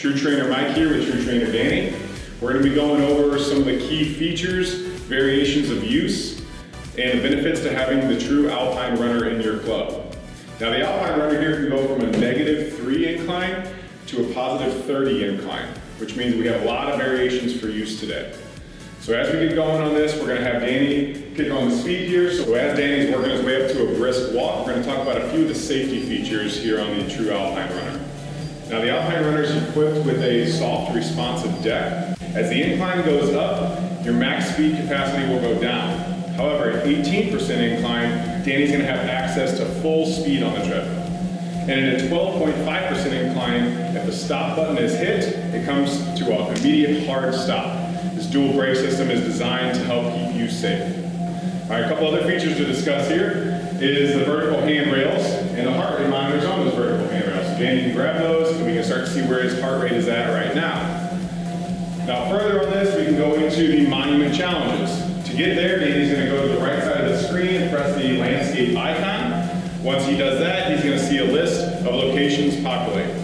True Trainer Mike here with True Trainer Danny. We're going to be going over some of the key features, variations of use, and the benefits to having the True Alpine Runner in your club. Now the Alpine Runner here can go from a -3 incline to a +30 incline, which means we have a lot of variations for use today. So as we get going on this, we're going to have Danny kick on the speed here. So as Danny's working his way up to a brisk walk, we're going to talk about a few of the safety features here on the True Alpine Runner. Now the Alpine Runner is equipped with a soft, responsive deck. As the incline goes up, your max speed capacity will go down. However, at 18% incline, Danny's going to have access to full speed on the treadmill. And at a 12.5% incline, if the stop button is hit, it comes to an immediate hard stop. This dual brake system is designed to help keep you safe. All right, a couple other features to discuss here is the vertical handrails and the heart rate monitors on those vertical handrails. So Danny can grab those and we can start to see where his heart rate is at right now. Now further on this, we can go into the monument challenges. To get there, Danny's going to go to the right side of the screen and press the landscape icon. Once he does that, he's going to see a list of locations populated.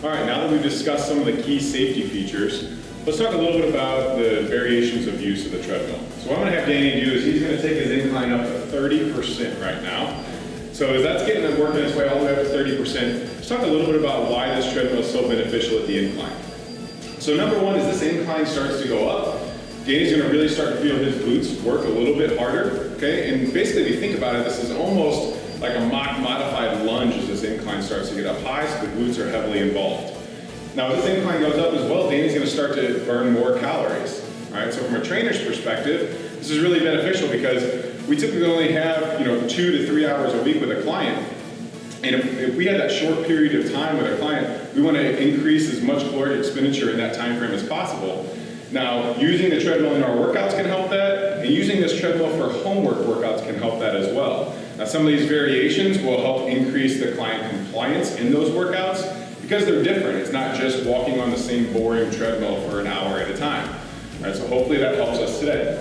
All right, now that we've discussed some of the key safety features, let's talk a little bit about the variations of use of the treadmill. So what I'm going to have Danny do is he's going to take his incline up to 30% right now. So as that's getting and working its way all the way up to 30%, let's talk a little bit about why this treadmill is so beneficial at the incline. So number one, as this incline starts to go up, Danny's going to really start to feel his glutes work a little bit harder, okay? And basically, if you think about it, this is almost like a modified lunge as this incline starts to get up high, so the glutes are heavily involved. Now, as this incline goes up as well, Danny's going to start to burn more calories. All right, so from a trainer's perspective, this is really beneficial because we typically only have 2 to 3 hours a week with a client. And if we had that short period of time with a client, we want to increase as much caloric expenditure in that time frame as possible. Now, using the treadmill in our workouts can help that, and using this treadmill for homework workouts can help that as well. Now, some of these variations will help increase the client compliance in those workouts because they're different. It's not just walking on the same boring treadmill for an hour at a time. All right, so hopefully that helps us today.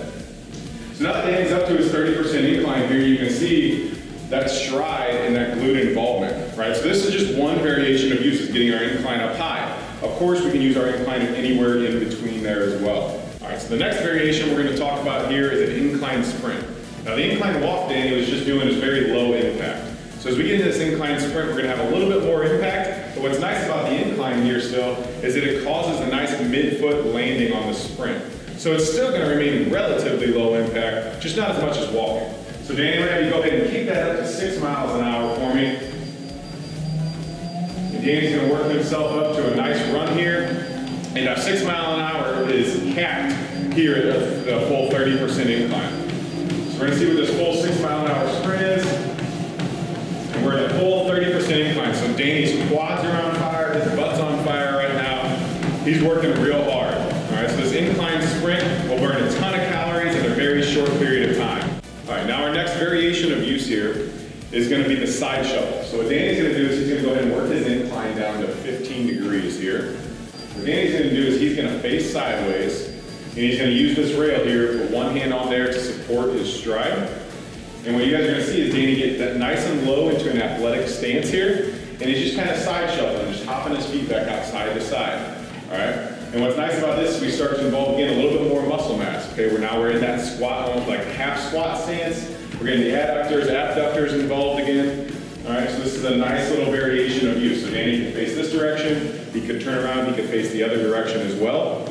So now that Danny's up to his 30% incline here, you can see that stride and that glute involvement, right? So this is just one variation of use, is getting our incline up high. Of course, we can use our incline anywhere in between there as well. All right, so the next variation we're going to talk about here is an incline sprint. Now the incline walk Danny was just doing is very low impact. So as we get into this incline sprint, we're going to have a little bit more impact, but what's nice about the incline here still is that it causes a nice mid-foot landing on the sprint. So it's still going to remain relatively low impact, just not as much as walking. So Danny, we're going to go ahead and kick that up to 6 miles an hour for me. And Danny's going to work himself up to a nice run here. And our 6 mile an hour is capped here at the full 30% incline. So we're going to see what this full 6 mile an hour sprint is. And we're at a full 30% incline. So Danny's quads are on fire, his butt's on fire right now. He's working real hard. All right, so this incline sprint will burn a ton of calories in a very short period of time. All right, now our next variation of use here is going to be the side shuffle. So what Danny's going to do is he's going to go ahead and work his incline down to 15 degrees here. What Danny's going to do is he's going to face sideways, and he's going to use this rail here, put one hand on there to support his stride. And what you guys are going to see is Danny get that nice and low into an athletic stance here, and he's just kind of side shuffling, just hopping his feet back out side to side. All right. And what's nice about this is we start to involve again a little bit more muscle mass. Okay, we're in that squat, almost like half squat stance. We're getting the adductors, abductors involved again. All right, so this is a nice little variation of use. So Danny can face this direction. He could turn around. He could face the other direction as well.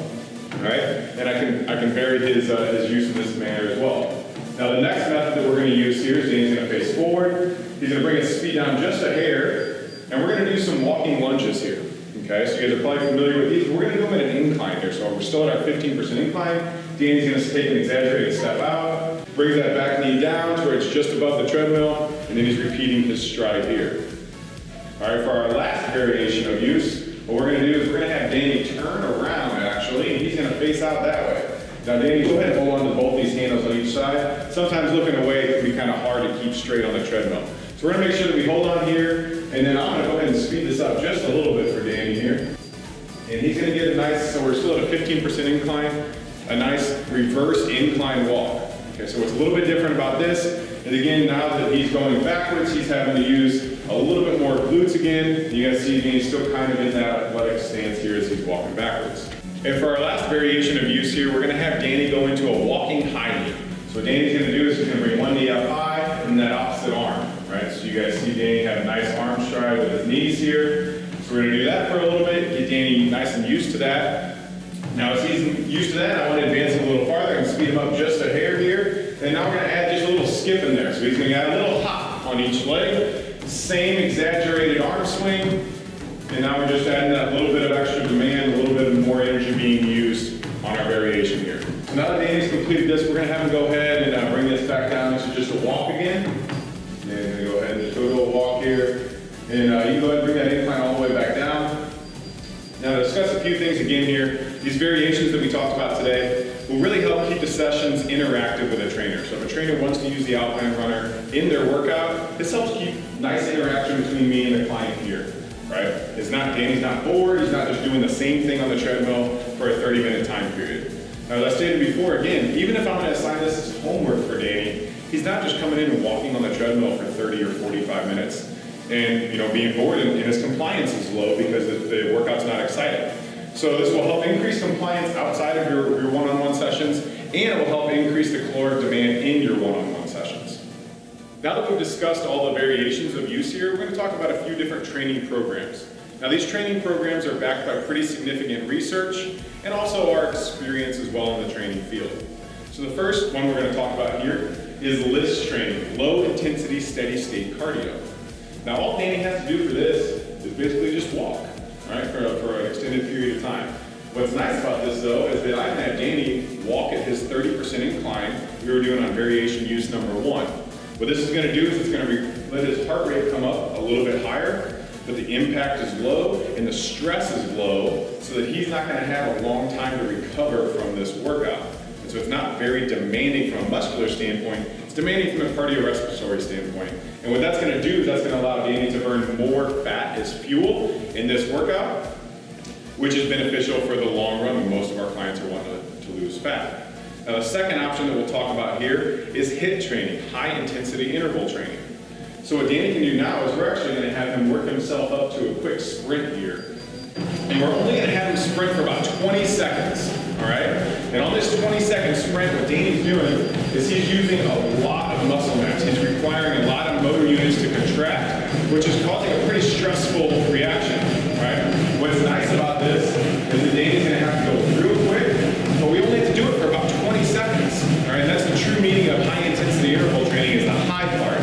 All right, and I can vary his use in this manner as well. Now the next method that we're going to use here is Danny's going to face forward. He's going to bring his speed down just a hair, and we're going to do some walking lunges here. Okay, so you guys are probably familiar with these. We're going to do them at an incline here. So we're still at our 15% incline. Danny's going to take an exaggerated step out, brings that back knee down to where it's just above the treadmill, and then he's repeating his stride here. All right, for our last variation of use, what we're going to do is we're going to have Danny turn around actually, and he's going to face out that way. Now Danny, go ahead and hold on to both these handles on each side. Sometimes looking away can be kind of hard to keep straight on the treadmill. So we're going to make sure that we hold on here, and then I'm going to go ahead and speed this up just a little bit for Danny here. And he's going to get a nice, so we're still at a 15% incline, a nice reverse incline walk. Okay, so what's a little bit different about this is again, now that he's going backwards, he's having to use A little bit more glutes again. You guys see Danny's still kind of in that athletic stance here as he's walking backwards. And for our last variation of use here, we're gonna have Danny go into a walking high knee. So what Danny's gonna do is he's gonna bring one knee up high and that opposite arm, right? So you guys see Danny have a nice arm stride with his knees here. So we're gonna do that for a little bit, get Danny nice and used to that. Now as he's used to that, I wanna advance him a little farther and speed him up just a hair here. And now we're gonna add just a little skip in there. So he's gonna add a little hop on each leg. Same exaggerated arm swing, and now we're just adding that little bit of extra demand, a little bit more energy being used on our variation here. So now that Danny's completed this, we're gonna have him go ahead and bring this back down into just a walk again. And we're gonna go ahead and just go to a walk here. And you can go ahead and bring that incline all the way back down. Now to discuss a few things again here, these variations that we talked about today will really help keep the sessions interactive with a trainer. So if a trainer wants to use the Alpine Runner in their workout, this helps keep nice interaction between me and the client here, right? Danny's not bored, he's not just doing the same thing on the treadmill for a 30-minute time period. Now, as I stated before, again, even if I'm gonna assign this as homework for Danny, he's not just coming in and walking on the treadmill for 30 or 45 minutes and being bored and his compliance is low because the workout's not exciting. So this will help increase compliance outside of your one-on-one sessions, and it will help increase the caloric demand in your one-on-one sessions. Now that we've discussed all the variations of use here, we're going to talk about a few different training programs. Now these training programs are backed by pretty significant research and also our experience as well in the training field. So the first one we're going to talk about here is LIST training, low intensity steady state cardio. Now all Danny has to do for this is basically just walk. Right, for an extended period of time. What's nice about this though is that I can have Danny walk at his 30% incline we were doing on variation use number 1. What this is going to do is it's going to let his heart rate come up a little bit higher, but the impact is low and the stress is low so that he's not going to have a long time to recover from this workout. And so it's not very demanding from a muscular standpoint, it's demanding from a cardiorespiratory standpoint. And what that's going to do is that's going to allow Danny to burn more fat as fuel in this workout, which is beneficial for the long run when most of our clients are wanting to lose fat. Now the second option that we'll talk about here is HIIT training, high intensity interval training. So what Danny can do now is we're actually going to have him work himself up to a quick sprint here. And we're only going to have him sprint for about 20 seconds, all right? And on this 20-second sprint, what Danny's doing is he's using a lot of muscle mass. He's requiring a lot of motor units to contract, which is causing a pretty stressful reaction, right? What's nice about this is that Danny's going to have to go real quick, but we only have to do it for about 20 seconds, all right? And that's the true meaning of high-intensity interval training is the high part.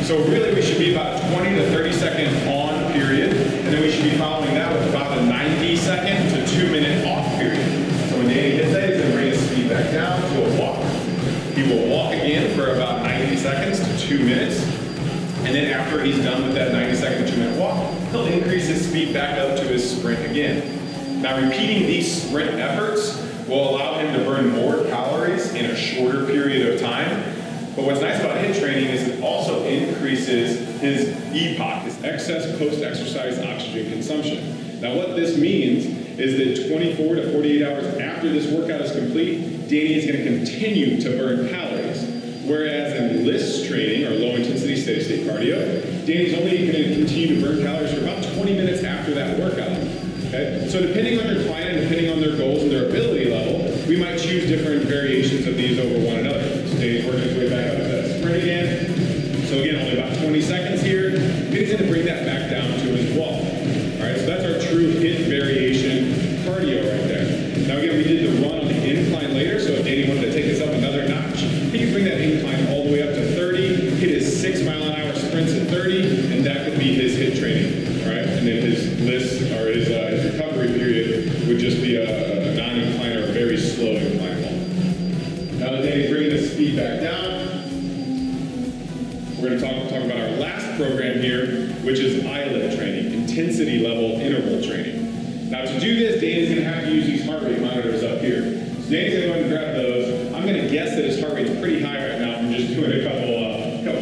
So really, we should be about 20 to 30 second on period, and then we should be following that with about a 90-second to 2-minute off period. So when Danny hits that, he's going to bring his speed back down to a walk. He will walk again for about 90 seconds to 2 minutes. And then after he's done with that 90-second to 2-minute walk, he'll increase his speed back up to his sprint again. Now repeating these sprint efforts will allow him to burn more calories in a shorter period of time. But what's nice about HIIT training is it also increases his EPOC, his excess post-exercise oxygen consumption. Now what this means is that 24 to 48 hours after this workout is complete, Danny is going to continue to burn calories. Whereas in LIST training, or low intensity steady state cardio, Danny's only going to continue to burn calories for about 20 minutes after that workout. Okay? So depending on your client, depending on their goals and their ability level, we might choose different variations of these over one another. So Danny's working his way back up to that sprint again. So again, only about 20 seconds here. Then he's going to bring that back down to his walk. All right, so that's our true HIIT variation cardio right there. Now again, we did the run on the incline later, so if Danny wanted to take this up another notch, he can bring that incline all the way up to 30, hit his 6-mile-an-hour sprints at 30, and that could be his HIIT training. All right, and then his LIST or his recovery period would just be a non-incline or a very slow incline walk. Now that Danny's bringing the speed back down, we're going to talk about our last program here, which is ILIT training, intensity level interval training. Now to do this, Danny's going to have to use these heart rate monitors up here. So Danny's going to go ahead and grab those. I'm going to guess that his heart rate's pretty high right now from just doing a couple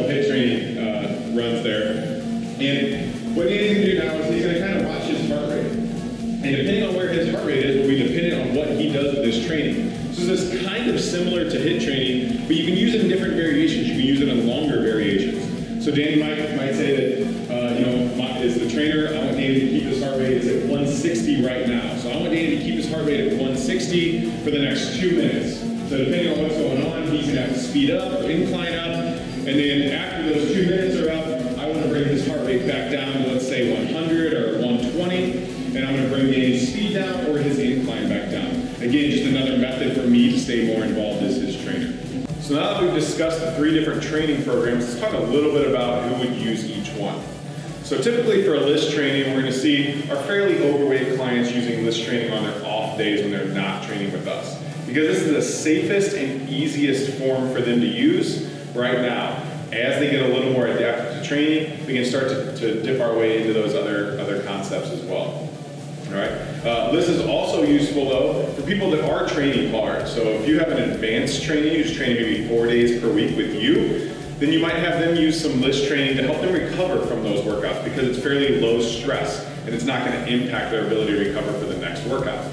HIIT training runs there. And what Danny's going to do now is he's going to kind of watch his heart rate. And depending on where his heart rate is will be dependent on what he does with this training. So this is kind of similar to HIIT training, but you can use it in different variations. You can use it in longer variations. So Danny might say that, as the trainer, I want Danny to keep his heart rate at 160 right now. So I want Danny to keep his heart rate at 160 for the next 2 minutes. So depending on what's going on, he's gonna have to speed up or incline up. And then after those 2 minutes are up, I want to bring his heart rate back down to, let's say, 100 or 120. And I'm going to bring Danny's speed down or his incline back down. Again, just another method for me to stay more involved as his trainer. So now that we've discussed the 3 different training programs, let's talk a little bit about who would use each one. So typically for list training, we're going to see our fairly overweight clients using list training on their off days when they're not training with us. Because this is the safest and easiest form for them to use right now. As they get a little more adapted to training, we can start to dip our way into those other concepts as well. All right. This is also useful though for people that are training hard. So if you have an advanced trainee who's training maybe 4 days per week with you, then you might have them use some list training to help them recover from those workouts because it's fairly low stress and it's not going to impact their ability to recover for the next workout.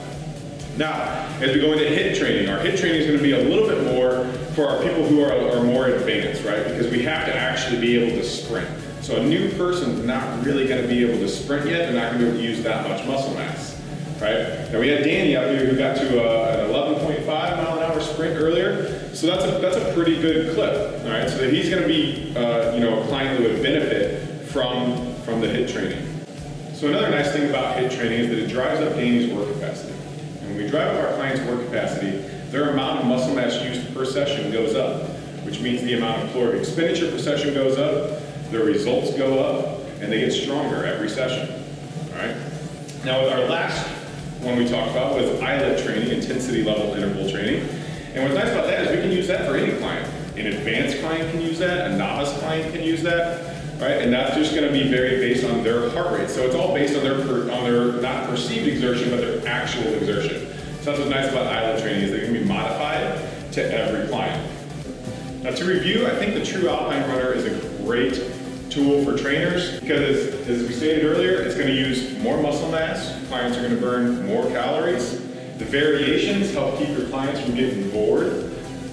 Now, as we go into HIIT training, our HIIT training is going to be a little bit more for our people who are more advanced, right? Because we have to actually be able to sprint. So a new person's not really going to be able to sprint yet. They're not going to be able to use that much muscle mass, right? Now we had Danny out here who got to an 11.5 mile an hour sprint earlier. So that's a pretty good clip, all right? So that he's going to be, a client that would benefit from the HIIT training. So another nice thing about HIIT training is that it drives up Danny's work capacity. When we drive up our clients' work capacity, their amount of muscle mass used per session goes up, which means the amount of caloric expenditure per session goes up, their results go up, and they get stronger every session. All right. Now, our last one we talked about was ILIT training, intensity level interval training. And what's nice about that is we can use that for any client. An advanced client can use that, a novice client can use that. Right, and that's just going to be very based on their heart rate. So it's all based on their not perceived exertion, but their actual exertion. So that's what's nice about ILIT training is they can be modified to every client. Now to review, I think the TRUE Alpine Runner is a great tool for trainers because, as we stated earlier, it's going to use more muscle mass. Clients are going to burn more calories. The variations help keep your clients from getting bored.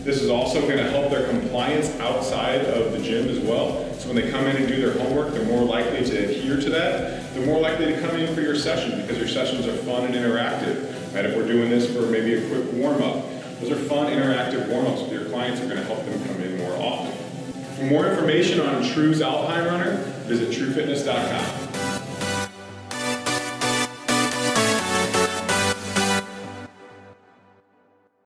This is also going to help their compliance outside of the gym as well. So when they come in and do their homework, they're more likely to adhere to that. They're more likely to come in for your session because your sessions are fun and interactive. Right? If we're doing this for maybe a quick warm-up, those are fun, interactive warm-ups with your clients. Are going to help them come in more often. For more information on TRUE's Alpine Runner, visit truefitness.com.